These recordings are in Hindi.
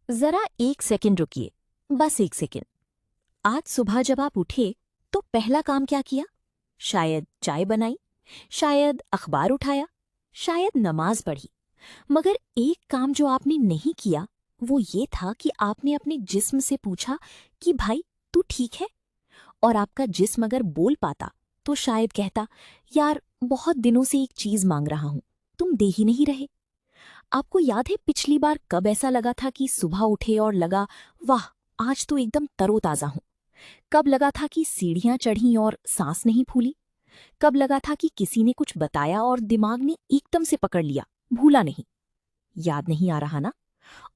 जरा एक सेकंड रुकिए, बस एक सेकंड। आज सुबह जब आप उठे तो पहला काम क्या किया? शायद चाय बनाई, शायद अखबार उठाया, शायद नमाज पढ़ी। मगर एक काम जो आपने नहीं किया वो ये था कि आपने अपने जिस्म से पूछा कि भाई तू ठीक है। और आपका जिस्म अगर बोल पाता तो शायद कहता, यार बहुत दिनों से एक चीज मांग रहा हूं, तुम दे ही नहीं रहे। आपको याद है पिछली बार कब ऐसा लगा था कि सुबह उठे और लगा, वाह आज तो एकदम तरोताजा हूं? कब लगा था कि सीढ़ियां चढ़ीं और सांस नहीं फूली? कब लगा था कि किसी ने कुछ बताया और दिमाग ने एकदम से पकड़ लिया, भूला नहीं? याद नहीं आ रहा ना?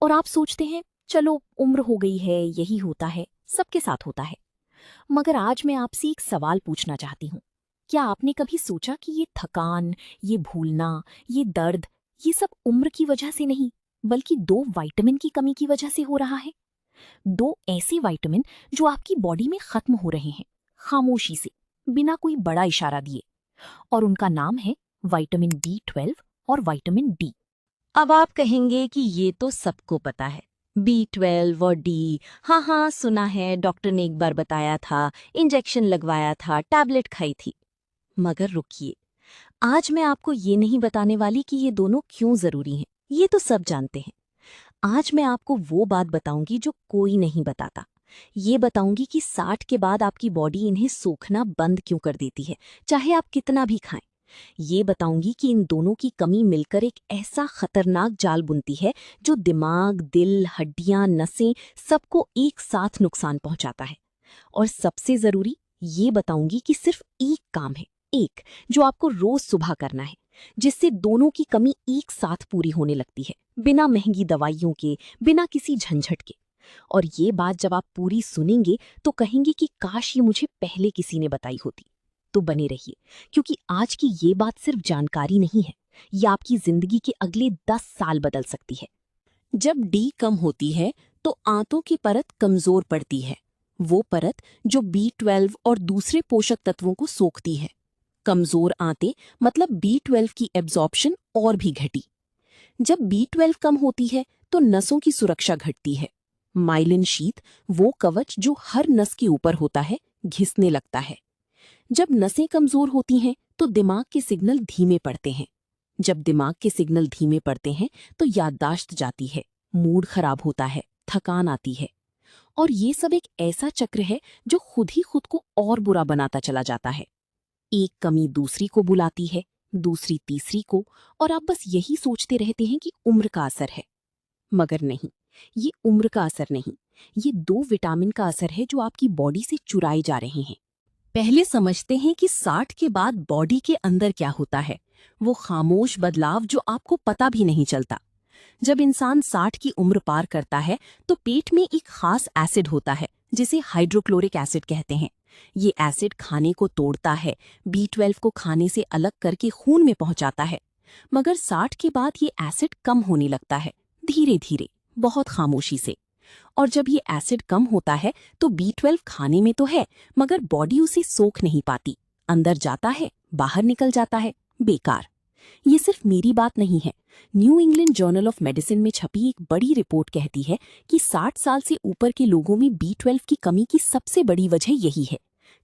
और आप सोचते हैं चलो उम्र हो गई है, यही होता है, सबके साथ होता है। मगर आज मैं आपसे एक सवाल पूछना चाहती हूँ। क्या आपने कभी सोचा कि ये थकान, ये भूलना, ये दर्द, ये सब उम्र की वजह से नहीं, बल्कि दो विटामिन की कमी की वजह से हो रहा है? दो ऐसे विटामिन जो आपकी बॉडी में खत्म हो रहे हैं, खामोशी से, बिना कोई बड़ा इशारा दिए। और उनका नाम है विटामिन B12 और विटामिन डी। अब आप कहेंगे कि ये तो सबको पता है। B12 और डी, हाँ हाँ सुना है, डॉक्टर ने एक बार बताया था, इंजेक्शन लगवाया था, टैबलेट खाई थी। मगर रुकिए, आज मैं आपको ये नहीं बताने वाली कि ये दोनों क्यों जरूरी हैं। ये तो सब जानते हैं। आज मैं आपको वो बात बताऊंगी जो कोई नहीं बताता। ये बताऊंगी कि 60 के बाद आपकी बॉडी इन्हें सोखना बंद क्यों कर देती है, चाहे आप कितना भी खाएं। ये बताऊंगी कि इन दोनों की कमी मिलकर एक ऐसा खतरनाक जाल बुनती है जो दिमाग, दिल, हड्डियां, नसें सबको एक साथ नुकसान पहुंचाता है। और सबसे जरूरी ये बताऊंगी कि सिर्फ एक काम है, एक, जो आपको रोज सुबह करना है, जिससे दोनों की कमी एक साथ पूरी होने लगती है, बिना महंगी दवाइयों के, बिना किसी झंझट के। और ये बात जब आप पूरी सुनेंगे तो कहेंगे कि काश ये मुझे पहले किसी ने बताई होती। तो बने रहिए, क्योंकि आज की ये बात सिर्फ जानकारी नहीं है, ये आपकी जिंदगी के अगले 10 साल बदल सकती है। जब डी कम होती है तो आंतों की परत कमजोर पड़ती है, वो परत जो B12 और दूसरे पोषक तत्वों को सोखती है। कमजोर आंतें मतलब B12 की एब्जॉर्प्शन और भी घटी। जब B12 कम होती है तो नसों की सुरक्षा घटती है। माइलिन शीथ, वो कवच जो हर नस के ऊपर होता है, घिसने लगता है। जब नसें कमजोर होती हैं तो दिमाग के सिग्नल धीमे पड़ते हैं। जब दिमाग के सिग्नल धीमे पड़ते हैं तो याददाश्त जाती है, मूड खराब होता है, थकान आती है। और ये सब एक ऐसा चक्र है जो खुद ही खुद को और बुरा बनाता चला जाता है। एक कमी दूसरी को बुलाती है, दूसरी तीसरी को, और आप बस यही सोचते रहते हैं कि उम्र का असर है। मगर नहीं, ये उम्र का असर नहीं, ये दो विटामिन का असर है जो आपकी बॉडी से चुराए जा रहे हैं। पहले समझते हैं कि 60 के बाद बॉडी के अंदर क्या होता है, वो खामोश बदलाव जो आपको पता भी नहीं चलता। जब इंसान 60 की उम्र पार करता है तो पेट में एक खास एसिड होता है जिसे हाइड्रोक्लोरिक एसिड कहते हैं। ये एसिड खाने को तोड़ता है, B12 को खाने से अलग करके खून में पहुंचाता है। मगर 60 के बाद ये एसिड कम होने लगता है, धीरे धीरे, बहुत खामोशी से। और जब ये एसिड कम होता है तो B12 खाने में तो है, मगर बॉडी उसे सोख नहीं पाती, अंदर जाता है, बाहर निकल जाता है, बेकार। ये सिर्फ मेरी बात नहीं है। New England journal of medicine में छपी एक बड़ी रिपोर्ट कहती है कि 60 साल से ऊपर के लोगों में B12 की कमी की सबसे बड़ी वजह यही है,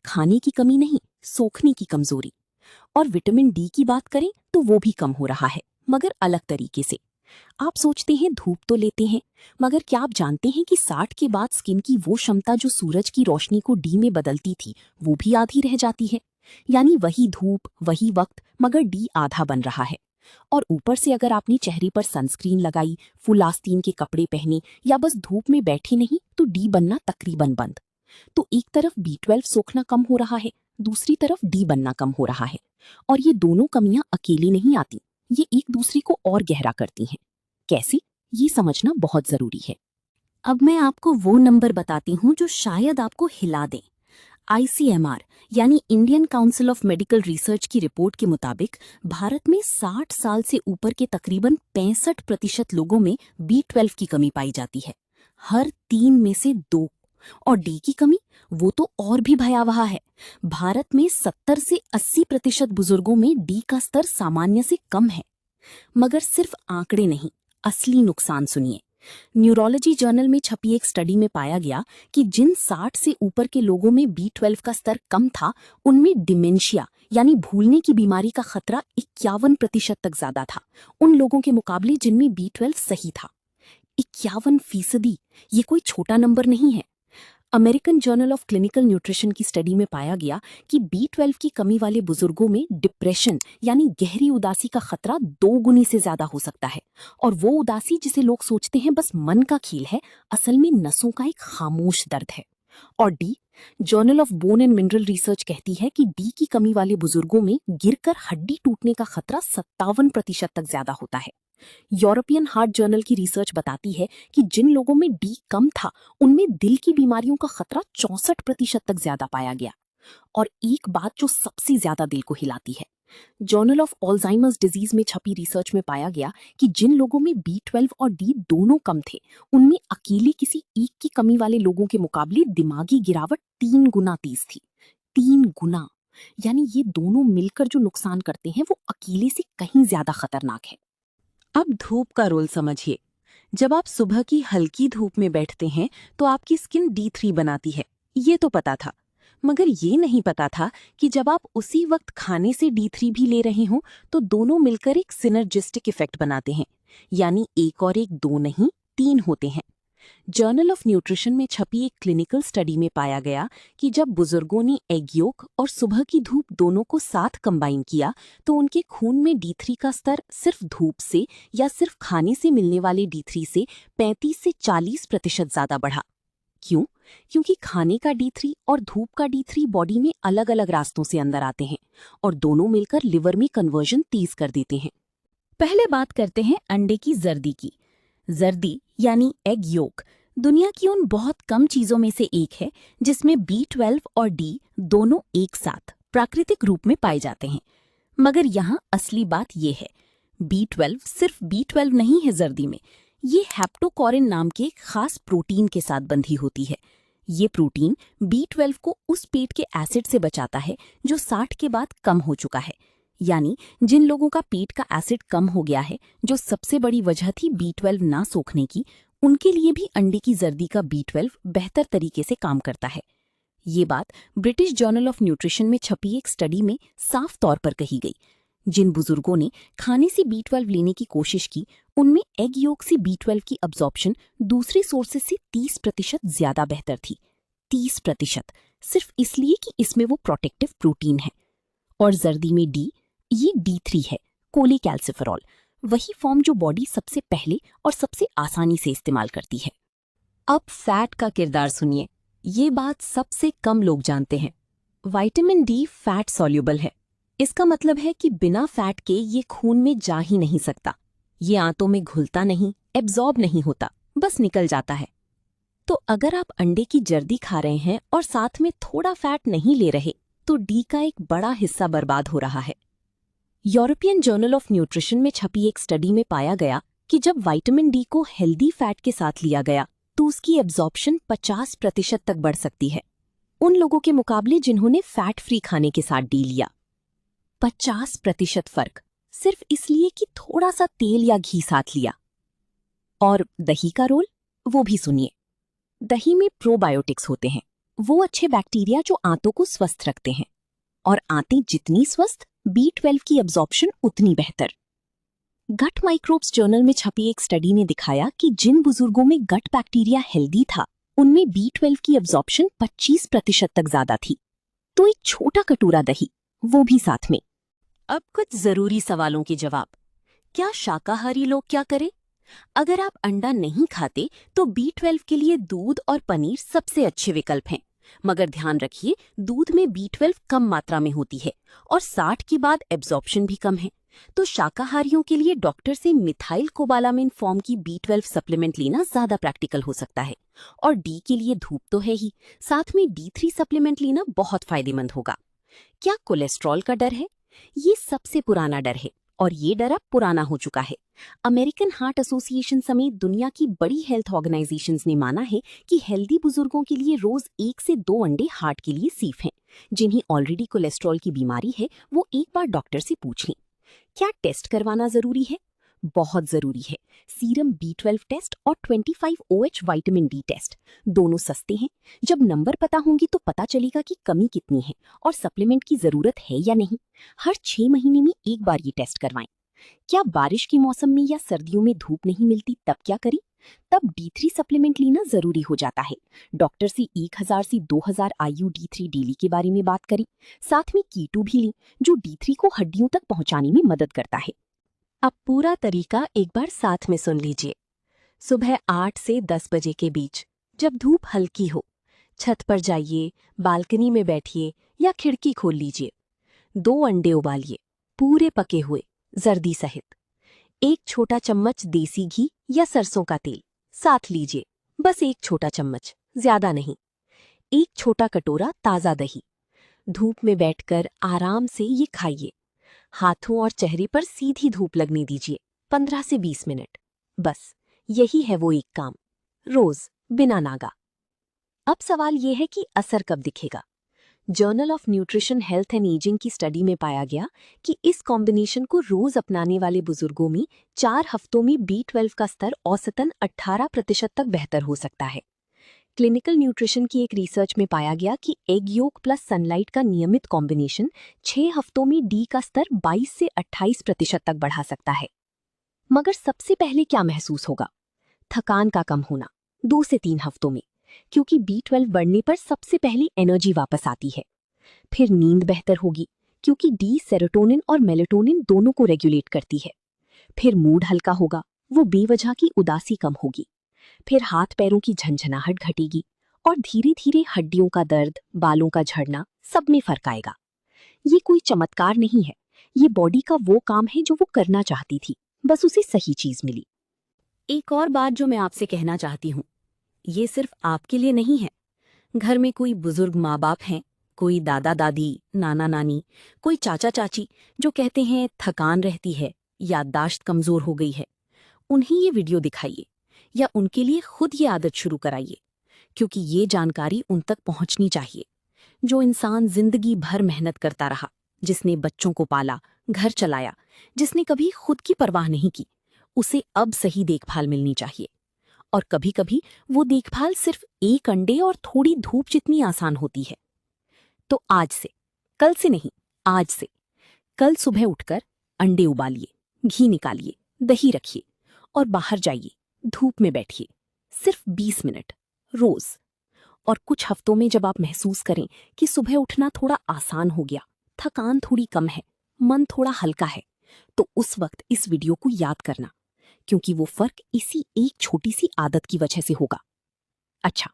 खाने की कमी नहीं, सोखने की कमजोरी। और विटामिन डी की बात करें तो वो भी कम हो रहा है, मगर अलग तरीके से। आप सोचते हैं धूप तो लेते हैं, मगर क्या आप जानते हैं कि 60 के बाद स्किन की वो क्षमता जो सूरज की रोशनी को डी में बदलती थी, वो भी आधी रह जाती है। यानी वही धूप, वही वक्त, मगर डी आधा बन रहा है। और ऊपर से अगर आपने चेहरे पर सनस्क्रीन लगाई, फुल आस्तीन के कपड़े पहने, या बस धूप में बैठी नहीं, तो डी बनना तकरीबन बंद। तो एक तरफ B12 सोखना कम हो रहा है, दूसरी तरफ डी बनना कम हो रहा है। और ये दोनों कमियां अकेली नहीं आती, ये एक दूसरे को और गहरा करती हैं। कैसे, ये समझना बहुत जरूरी है। अब मैं आपको वो नंबर बताती हूँ जो शायद आपको हिला दें। ICMR यानी Indian council of medical research की रिपोर्ट के मुताबिक भारत में 60 साल से ऊपर के तकरीबन 65% लोगों में B12 की कमी पाई जाती है, हर 3 में से 2। और डी की कमी, वो तो और भी भयावह है। भारत में 70 से 80% बुजुर्गों में डी का स्तर सामान्य से कम है। मगर सिर्फ आंकड़े नहीं, असली नुकसान सुनिए। न्यूरोलॉजी जर्नल में छपी एक स्टडी में पाया गया कि जिन 60 से ऊपर के लोगों में B12 का स्तर कम था, उनमें डिमेंशिया यानी भूलने की बीमारी का खतरा 51% तक ज्यादा था उन लोगों के मुकाबले जिनमें B12 सही था। 51%, ये कोई छोटा नंबर नहीं है। American journal of clinical nutrition की स्टडी में पाया गया कि B12 की कमी वाले बुजुर्गों में डिप्रेशन यानी गहरी उदासी का खतरा 2 गुनी से ज्यादा हो सकता है। और वो उदासी जिसे लोग सोचते हैं बस मन का खेल है, असल में नसों का एक खामोश दर्द है। और D, journal of bone and mineral research कहती है कि डी की कमी वाले बुजुर्गों में गिरकर हड्डी टूटने का खतरा 57% तक ज्यादा होता है। यूरोपियन हार्ट जर्नल की रिसर्च बताती है कि जिन लोगों में डी कम था, उनमें दिल की बीमारियों का खतरा 64% तक ज्यादा पाया गया। और एक बात जो सबसे ज्यादा दिल को हिलाती है, जर्नल ऑफ अल्जाइमर्स डिजीज में छपी रिसर्च में पाया गया कि जिन लोगों में B12 और डी दोनों कम थे, उनमें अकेले किसी एक की कमी वाले लोगों के मुकाबले दिमागी गिरावट 3 गुना तेज थी। 3 गुना, यानी ये दोनों मिलकर जो नुकसान करते हैं वो अकेले से कहीं ज्यादा खतरनाक है। अब धूप का रोल समझिए। जब आप सुबह की हल्की धूप में बैठते हैं तो आपकी स्किन D3 बनाती है, ये तो पता था। मगर ये नहीं पता था कि जब आप उसी वक्त खाने से D3 भी ले रहे हों तो दोनों मिलकर एक सिनर्जिस्टिक इफेक्ट बनाते हैं, यानी एक और एक 2 नहीं 3 होते हैं। जर्नल ऑफ न्यूट्रिशन में छपी एक क्लिनिकल स्टडी में पाया गया कि जब बुजुर्गों ने एग योक और सुबह की धूप दोनों को साथ कंबाइन किया तो उनके खून में D3 का स्तर सिर्फ धूप से या सिर्फ खाने से मिलने वाले D3 से 35 से 40% ज्यादा बढ़ा। क्यों? क्योंकि खाने का D3 और धूप का D3 बॉडी में अलग अलग रास्तों से अंदर आते हैं और दोनों मिलकर लिवर में कन्वर्जन तेज कर देते हैं। पहले बात करते हैं अंडे की जर्दी की। जर्दी यानी एग योक दुनिया की उन बहुत कम चीजों में से एक है जिसमें B12 और D दोनों एक साथ प्राकृतिक रूप में पाए जाते हैं। मगर यहाँ असली बात ये है, B12 सिर्फ B12 नहीं है जर्दी में, ये हेप्टोकोरिन नाम के एक खास प्रोटीन के साथ बंधी होती है। ये प्रोटीन B12 को उस पेट के एसिड से बचाता है जो 60 के बाद कम हो चुका है। यानी जिन लोगों का पेट का एसिड कम हो गया है, जो सबसे बड़ी वजह थी B12 ना सोखने की, उनके लिए भी अंडे की जर्दी का B12 बेहतर तरीके से काम करता है। ये बात ब्रिटिश जर्नल ऑफ न्यूट्रिशन में छपी एक स्टडी में साफ तौर पर कही गई। जिन बुजुर्गों ने खाने से B12 लेने की कोशिश की, उनमें एग योक से B12 की अब्जॉर्प्शन दूसरे सोर्सेज से 30% ज्यादा बेहतर थी। 30%, सिर्फ इसलिए कि इसमें वो प्रोटेक्टिव प्रोटीन है। और जर्दी में डी, ये D3 है, कोलेकैल्सिफेरॉल, वही फॉर्म जो बॉडी सबसे पहले और सबसे आसानी से इस्तेमाल करती है। अब फैट का किरदार सुनिए। ये बात सबसे कम लोग जानते हैं। विटामिन डी फैट सॉल्युबल है। इसका मतलब है कि बिना फैट के ये खून में जा ही नहीं सकता। ये आंतों में घुलता नहीं, एब्जॉर्ब नहीं होता, बस निकल जाता है। तो अगर आप अंडे की जर्दी खा रहे हैं और साथ में थोड़ा फैट नहीं ले रहे, तो डी का एक बड़ा हिस्सा बर्बाद हो रहा है। यूरोपियन जर्नल ऑफ न्यूट्रिशन में छपी एक स्टडी में पाया गया कि जब विटामिन डी को हेल्दी फैट के साथ लिया गया तो उसकी एब्जॉर्प्शन 50% तक बढ़ सकती है, उन लोगों के मुकाबले जिन्होंने फैट फ्री खाने के साथ डी लिया। 50% फर्क, सिर्फ इसलिए कि थोड़ा सा तेल या घी साथ लिया। और दही का रोल, वो भी सुनिए। दही में प्रोबायोटिक्स होते हैं, वो अच्छे बैक्टीरिया जो आंतों को स्वस्थ रखते हैं। और आंतें जितनी स्वस्थ, B12 की एब्जॉर्प्शन उतनी बेहतर। गट माइक्रोब्स जर्नल में छपी एक स्टडी ने दिखाया कि जिन बुजुर्गों में गट बैक्टीरिया हेल्दी था, उनमें B12 की एब्जॉर्प्शन 25% तक ज्यादा थी। तो एक छोटा कटोरा दही, वो भी साथ में। अब कुछ जरूरी सवालों के जवाब। क्या शाकाहारी लोग क्या करें? अगर आप अंडा नहीं खाते तो B12 के लिए दूध और पनीर सबसे अच्छे विकल्प हैं। मगर ध्यान रखिए, दूध में B12 कम मात्रा में होती है और 60 के बाद एब्जॉर्प्शन भी कम है। तो शाकाहारियों के लिए डॉक्टर से मिथाइल कोबालामिन फॉर्म की B12 सप्लीमेंट लेना ज्यादा प्रैक्टिकल हो सकता है। और डी के लिए धूप तो है ही, साथ में D3 सप्लीमेंट लेना बहुत फायदेमंद होगा। क्या कोलेस्ट्रॉल का डर है? ये सबसे पुराना डर है और ये डर अब पुराना हो चुका है। अमेरिकन हार्ट एसोसिएशन समेत दुनिया की बड़ी हेल्थ ऑर्गेनाइजेशंस ने माना है कि हेल्दी बुजुर्गों के लिए रोज 1 से 2 अंडे हार्ट के लिए सेफ हैं। जिन्हें ऑलरेडी कोलेस्ट्रॉल की बीमारी है, वो एक बार डॉक्टर से पूछ लें। क्या टेस्ट करवाना जरूरी है? बहुत जरूरी है। सीरम B12 टेस्ट और 25OH विटामिन डी टेस्ट दोनों सस्ते हैं। जब नंबर पता होंगी तो पता चलेगा कि कमी कितनी है और सप्लीमेंट की जरूरत है या नहीं। हर 6 महीने में एक बार ये टेस्ट करवाएं। क्या बारिश के मौसम में या सर्दियों में धूप नहीं मिलती तब क्या करें? तब D3 सप्लीमेंट लेना जरूरी हो जाता है। डॉक्टर से 1000 से 2000 IU D3 डेली के बारे में बात करें। साथ में कीटू भी लें जो D3 को हड्डियों तक पहुंचाने में मदद करता है। अब पूरा तरीका एक बार साथ में सुन लीजिए। सुबह 8 से 10 बजे के बीच, जब धूप हल्की हो, छत पर जाइए, बालकनी में बैठिए या खिड़की खोल लीजिए। 2 अंडे उबालिए, पूरे पके हुए, जर्दी सहित। 1 छोटा चम्मच देसी घी या सरसों का तेल साथ लीजिए, बस 1 छोटा चम्मच, ज्यादा नहीं। 1 छोटा कटोरा ताज़ा दही। धूप में बैठकर आराम से ये खाइए। हाथों और चेहरे पर सीधी धूप लगने दीजिए 15 से 20 मिनट। बस यही है वो एक काम, रोज बिना नागा। अब सवाल ये है कि असर कब दिखेगा। Journal of nutrition health and ageing की स्टडी में पाया गया कि इस कॉम्बिनेशन को रोज अपनाने वाले बुजुर्गों में 4 हफ्तों में B12 का स्तर औसतन 18% तक बेहतर हो सकता है। क्लिनिकल न्यूट्रिशन की एक रिसर्च में पाया गया कि एग योक प्लस सनलाइट का नियमित कॉम्बिनेशन 6 हफ्तों में D का स्तर 22 से 28% तक बढ़ा सकता है। मगर सबसे पहले क्या महसूस होगा? थकान का कम होना 2 से 3 हफ्तों में, क्योंकि B12 बढ़ने पर सबसे पहले एनर्जी वापस आती है। फिर नींद बेहतर होगी, क्योंकि D सेरोटोनिन और मेलेटोनिन दोनों को रेगुलेट करती है। फिर मूड हल्का होगा, वो बेवजह की उदासी कम होगी। फिर हाथ पैरों की झंझनाहट घटेगी और धीरे धीरे हड्डियों का दर्द, बालों का झड़ना, सब में फर्क आएगा। ये कोई चमत्कार नहीं है, ये बॉडी का वो काम है जो वो करना चाहती थी, बस उसे सही चीज मिली। एक और बात जो मैं आपसे कहना चाहती हूँ, ये सिर्फ आपके लिए नहीं है। घर में कोई बुजुर्ग माँ बाप हैं, कोई दादा दादी, नाना नानी, कोई चाचा चाची जो कहते हैं थकान रहती है, याददाश्त कमजोर हो गई है, उन्हें ये वीडियो दिखाइए या उनके लिए खुद ये आदत शुरू कराइए, क्योंकि ये जानकारी उन तक पहुंचनी चाहिए। जो इंसान जिंदगी भर मेहनत करता रहा, जिसने बच्चों को पाला, घर चलाया, जिसने कभी खुद की परवाह नहीं की, उसे अब सही देखभाल मिलनी चाहिए। और कभी कभी वो देखभाल सिर्फ 1 अंडे और थोड़ी धूप जितनी आसान होती है। तो आज से, कल से नहीं, आज से, कल सुबह उठकर अंडे उबालिए, घी निकालिए, दही रखिए और बाहर जाइए, धूप में बैठिए, सिर्फ 20 मिनट रोज। और कुछ हफ्तों में जब आप महसूस करें कि सुबह उठना थोड़ा आसान हो गया, थकान थोड़ी कम है, मन थोड़ा हल्का है, तो उस वक्त इस वीडियो को याद करना, क्योंकि वो फर्क इसी एक छोटी सी आदत की वजह से होगा। अच्छा,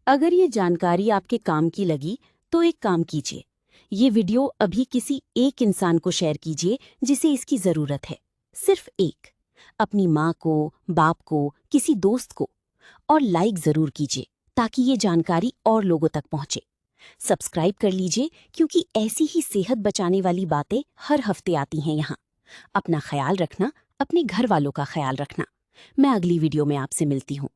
अगर ये जानकारी आपके काम की लगी तो एक काम कीजिए, ये वीडियो अभी किसी एक इंसान को शेयर कीजिए जिसे इसकी जरूरत है, सिर्फ एक। अपनी माँ को, बाप को, किसी दोस्त को। और लाइक जरूर कीजिए ताकि ये जानकारी और लोगों तक पहुंचे। सब्सक्राइब कर लीजिए, क्योंकि ऐसी ही सेहत बचाने वाली बातें हर हफ्ते आती हैं यहाँ। अपना ख्याल रखना, अपने घर वालों का ख्याल रखना। मैं अगली वीडियो में आपसे मिलती हूँ।